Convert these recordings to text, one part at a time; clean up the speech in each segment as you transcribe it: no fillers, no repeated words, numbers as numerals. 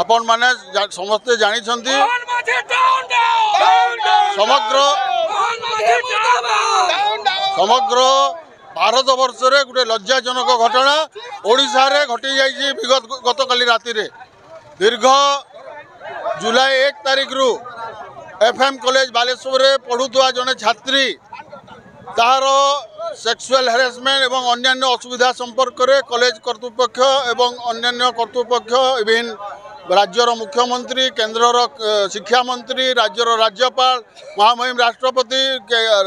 आपण माने समस्ते जानी समग्र भारत वर्ष रे गोटे लज्जाजनक घटना ओडिशा रे घटी जाइए विगत गतकाली राति रे दीर्घ जुलाई 1 तारिख रु एफएम कॉलेज बालेश्वर रे पढ़ुवा जने छात्री तार सेक्सुअल हैरेसमेंट एवं अन्यान्य असुविधा संपर्क में कॉलेज कर्तृपक्ष एवं अन्यान्य कर्तृपक्ष विभिन्न राज्यर मुख्यमंत्री केन्द्र शिक्षा मंत्री राज्यर राज्यपाल महामहिम राष्ट्रपति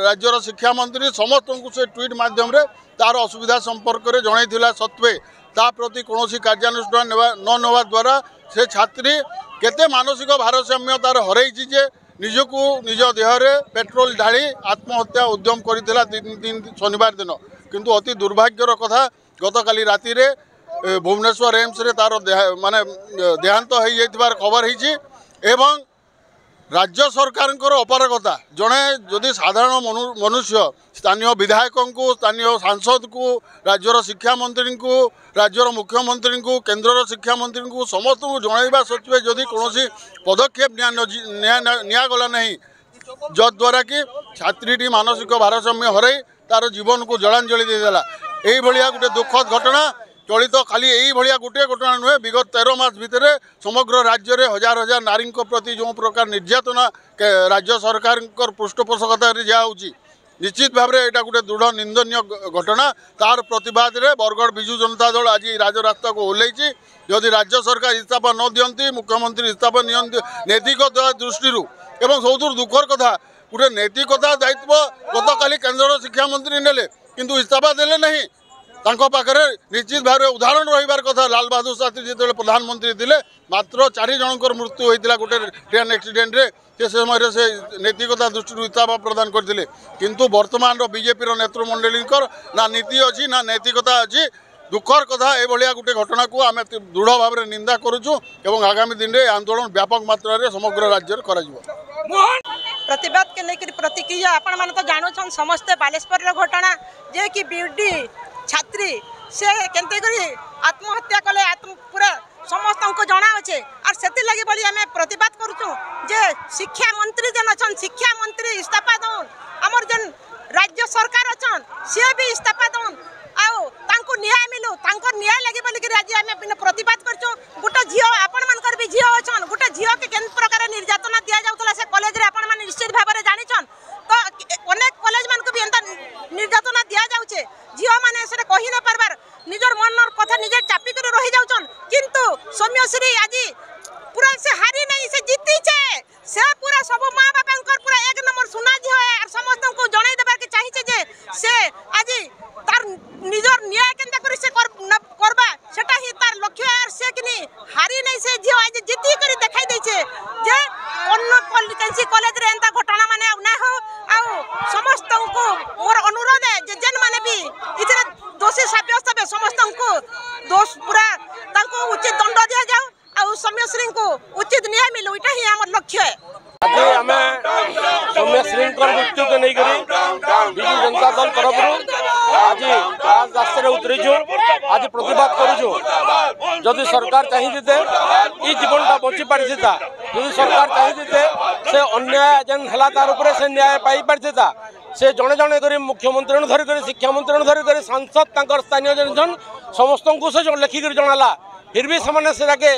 राज्यर शिक्षा मंत्री समस्त को से ट्वीट माध्यम रे तार असुविधा संपर्क में जनईला सत्वे ता प्रति कौन कार्यानुष्ठान न नेवा द्वारा से छात्री केते मानसिक भारसाम्य तार हरई जे निजको निज देहरे पेट्रोल ढाली आत्महत्या उद्यम करथिला शनिवार दिन किंतु अति दुर्भाग्यर कथा गतकाली राति रे भुवनेश्वर एम्स रे तार माने देहांत हो जाइथिबार खबर हिची एवं राज्य सरकार अपारगता जड़े जदि साधारण मनुष्य स्थानीय विधायक को स्थानीय सांसद को राज्यर शिक्षा मंत्री को राज्यर मुख्यमंत्री को केन्द्र शिक्षा मंत्री को समस्त को जनइबा सत्वे जदि कौन पदक्षेप निगला नहीं जद्वारा कि छात्रीटी मानसिक भारसाम्य हरई तार जीवन को जलांजलि देदेला यही भाया गोटे दुखद घटना चलित खाली यही भाया गोटे घटना नुहे विगत 13 मास भितर समग्र राज्य में हजार हजार नारी प्रति जो प्रकार निर्यातना राज्य सरकार पृष्ठपोषकता जाऊँगी निश्चित भाव में यहाँ गोटे दृढ़ निंदनीय घटना तार प्रतिवाद में बरगढ़ विजु जनता दल आज राजरास्ता को ओह्लैची जदि राज्य सरकार इस्तीफा न दियंती मुख्यमंत्री इस्तीफा नैतिकता दृष्टि एवं सबुठ दुखर कथा गोटे नैतिकता दायित्व गतकाली केन्द्र शिक्षा मंत्री नेले किंतु इस्तीफा देले नहीं तांको पाखरे निश्चित भाव उदाहरण रहिबार कथा लाल बहादुर शास्त्री जिते प्रधानमंत्री थे मात्र 4 जनकर मृत्यु होता गोटे ट्रेन एक्सीडेंट रे से समय से नैतिकता दृष्टि इस्तीफा प्रदान करते किंतु वर्तमान बीजेपी नेतृमंडली ना नीति अच्छी ना नैतिकता अच्छी दुखर कथा ये गोटे घटना को आम दृढ़ भाव में निंदा करुचु एवं आगामी दिन में आंदोलन व्यापक मात्रा रे समग्र राज्य प्रतिवाद के लेकर प्रतिक्रिया आपण माने तो जानूछन समस्ते बालेश्वर घटना जे कि बीडी छात्री से केंते करी आत्महत्या कले पूरा समस्त को जना अच्छे और से लगी बोली आम प्रतिवाद करुचु जे शिक्षा मंत्री जेन अच्छन शिक्षा मंत्री इस्तीफा दौन आमर जेन राज्य सरकार अच्छन सी भी इस्तीफा दौन आउ तांको न्याय मिलू तांको न्याय लगे बोलिक आज आम प्रतिवाद करचु गोटे झील आपण मानकर भी झील अच्छन गोटे झील के केन प्रकार निर्यातना दिया जाउतला से कॉलेज रे आपण माने निश्चित भाव में जानिछन तो अनेक कॉलेज मान को भी एंता निर्यातना दिया जाउछे झील माने से कहि न पारबार निजर मनर कथा निजे चापी कर रहि जाउछन किंतु सौम्यश्री आज पूरा से हारी नहीं से जीती से पूरा सब माँ बापा पूरा 1 नंबर सुना झील और समस्त को जणाई देबार के चाहिए जे से आज तार निजर न्याय केंता करी से करबा सेटा ही तार लक्ष्य और से किनी हारी नहीं से झील आज जीती करी देखाई दैछे जे अन्य कैंसी कॉलेज रे एंता घटना माने ना हो आउ समस्त को मोर अनुरोध है जे जेन माने भी इतने दोषी साब्यस्त हे समस्त को दोष पूरा तांको उचित दंड दिया जाऊ आउ सौम्यश्री को उचित न्याय मिलू इटा ही हमर लक्ष्य है आज आम सौम्यश्री मृत्यु के नहीं करी विजु जनता दल तरफ आज रास्ता उतरीचु आज प्रतिवाद करुचु जदि सरकार चाहिए ये जीवनटा बची पारि था जदि सरकार चाहिए से अन्याय जेन है तार उपरे से न्याय पाई पारि था से जड़े जड़े कर मुख्यमंत्री धरिक शिक्षा मंत्री धरिक सांसद स्थानीय जन समस्त को से लिखिक जनाला फिर भी से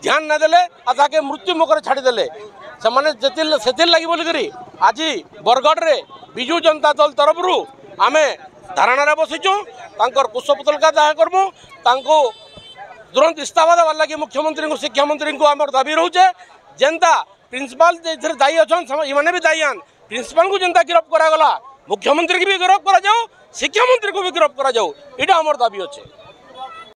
ध्यान न देले और ताके मृत्यु मुखर छाड़ीदे से लगी बोलिकी आज बरगढ़ रे विजु जनता दल तरफ आम धारणा बसीचु कुशपुतलिका दाह करमु तुरंत इस्तीफा देवार लगे मुख्यमंत्री को शिक्षा मंत्री को आम दाबी रोचे जेनता प्रिंसिपाल दायी अच्छा इमाने भी दायी प्रिंसिपाल को जेनता गिरफ्त करागला मुख्यमंत्री की भी गिरफ्त करा जाओ शिक्षा मंत्री को भी गिरफ्त करा जाओ, ये आमर दाबी अच्छे।